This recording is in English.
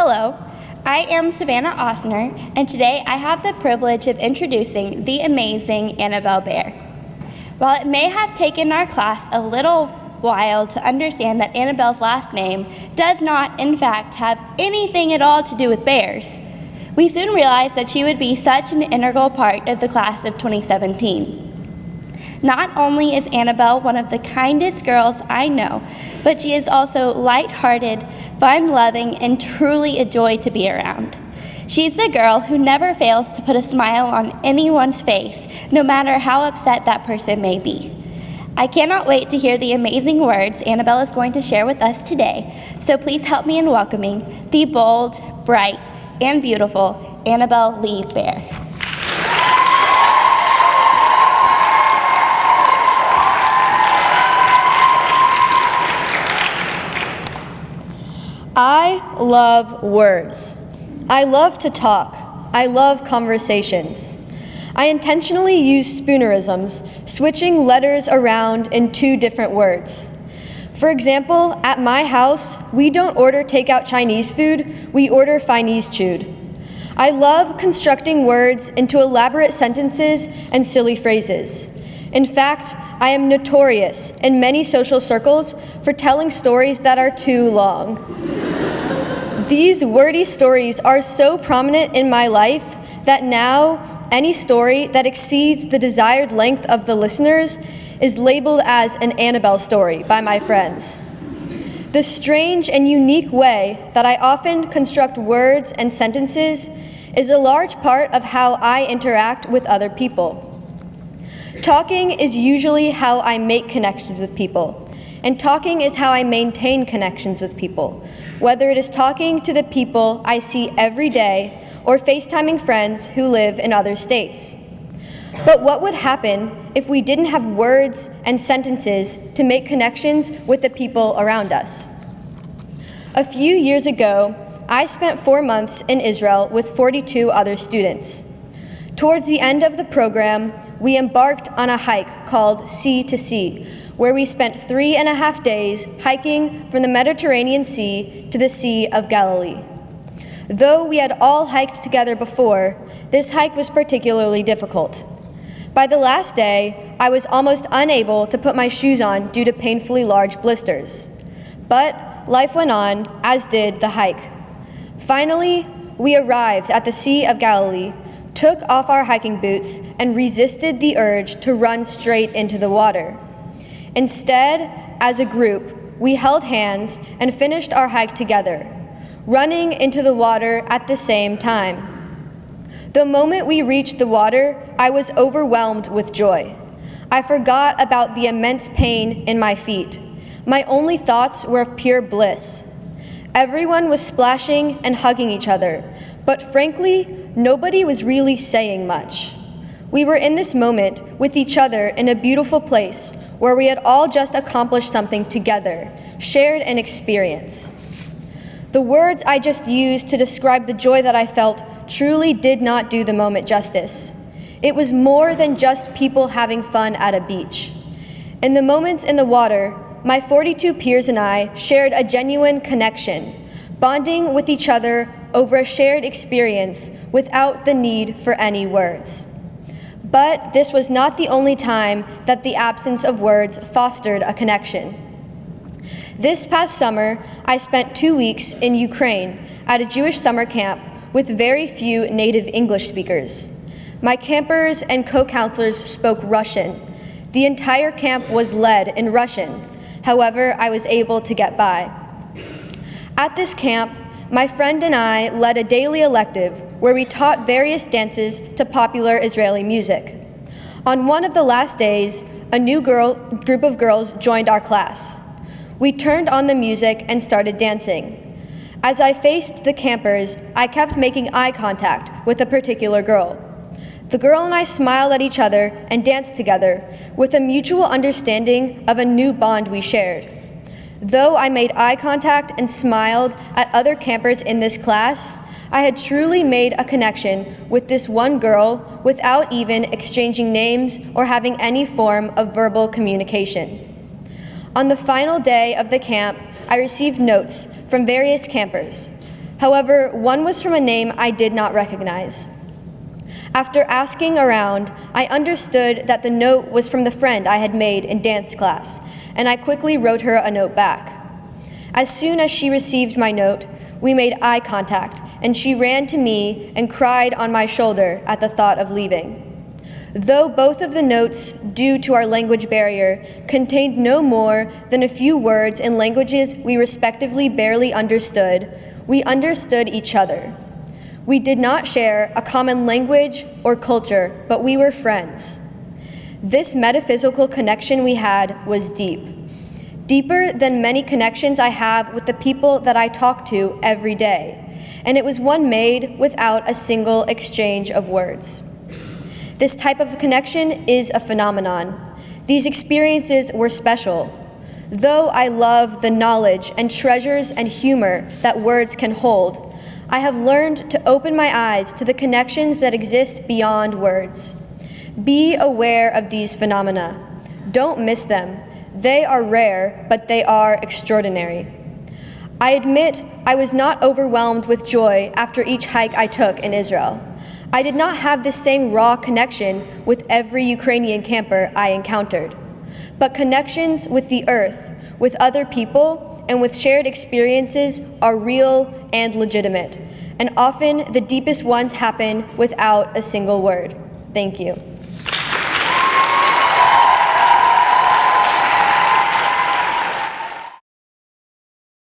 Hello, I am Savannah Ostner, and today I have the privilege of introducing the amazing Annabelle Baer. While it may have taken our class a little while to understand that Annabelle's last name does not, in fact, have anything at all to do with bears, we soon realized that she would be such an integral part of the class of 2017. Not only is Annabelle one of the kindest girls I know, but she is also lighthearted, fun-loving, and truly a joy to be around. She's the girl who never fails to put a smile on anyone's face, no matter how upset that person may be. I cannot wait to hear the amazing words Annabelle is going to share with us today, so please help me in welcoming the bold, bright, and beautiful Annabelle Lee Baer. I love words. I love to talk. I love conversations. I intentionally use spoonerisms, switching letters around in two different words. For example, at my house, we don't order takeout Chinese food, we order Finese chewed. I love constructing words into elaborate sentences and silly phrases. In fact, I am notorious in many social circles for telling stories that are too long. These wordy stories are so prominent in my life that now any story that exceeds the desired length of the listeners is labeled as an Annabelle story by my friends. The strange and unique way that I often construct words and sentences is a large part of how I interact with other people. Talking is usually how I make connections with people, and talking is how I maintain connections with people, whether it is talking to the people I see every day or FaceTiming friends who live in other states. But what would happen if we didn't have words and sentences to make connections with the people around us? A few years ago, I spent 4 months in Israel with 42 other students. Towards the end of the program, we embarked on a hike called Sea to Sea, where we spent 3.5 days hiking from the Mediterranean Sea to the Sea of Galilee. Though we had all hiked together before, this hike was particularly difficult. By the last day, I was almost unable to put my shoes on due to painfully large blisters. But life went on, as did the hike. Finally, we arrived at the Sea of Galilee, took off our hiking boots, and resisted the urge to run straight into the water. Instead, as a group, we held hands and finished our hike together, running into the water at the same time. The moment we reached the water, I was overwhelmed with joy. I forgot about the immense pain in my feet. My only thoughts were of pure bliss. Everyone was splashing and hugging each other, but frankly, nobody was really saying much. We were in this moment with each other in a beautiful place where we had all just accomplished something together, shared an experience. The words I just used to describe the joy that I felt truly did not do the moment justice. It was more than just people having fun at a beach. In the moments in the water, my 42 peers and I shared a genuine connection, bonding with each other over a shared experience without the need for any words. But this was not the only time that the absence of words fostered a connection. This past summer, I spent 2 weeks in Ukraine at a Jewish summer camp with very few native English speakers. My campers and co-counselors spoke Russian. The entire camp was led in Russian. However, I was able to get by. At this camp, my friend and I led a daily elective where we taught various dances to popular Israeli music. On one of the last days, a new group of girls joined our class. We turned on the music and started dancing. As I faced the campers, I kept making eye contact with a particular girl. The girl and I smiled at each other and danced together with a mutual understanding of a new bond we shared. Though I made eye contact and smiled at other campers in this class, I had truly made a connection with this one girl without even exchanging names or having any form of verbal communication. On the final day of the camp, I received notes from various campers. However, one was from a name I did not recognize. After asking around, I understood that the note was from the friend I had made in dance class, and I quickly wrote her a note back. As soon as she received my note, we made eye contact, and she ran to me and cried on my shoulder at the thought of leaving. Though both of the notes, due to our language barrier, contained no more than a few words in languages we respectively barely understood, we understood each other. We did not share a common language or culture, but we were friends. This metaphysical connection we had was deep, deeper than many connections I have with the people that I talk to every day, and it was one made without a single exchange of words. This type of connection is a phenomenon. These experiences were special. Though I love the knowledge and treasures and humor that words can hold, I have learned to open my eyes to the connections that exist beyond words. Be aware of these phenomena. Don't miss them. They are rare, but they are extraordinary. I admit I was not overwhelmed with joy after each hike I took in Israel. I did not have the same raw connection with every Ukrainian camper I encountered. But connections with the earth, with other people, and with shared experiences are real and legitimate. And often the deepest ones happen without a single word. Thank you.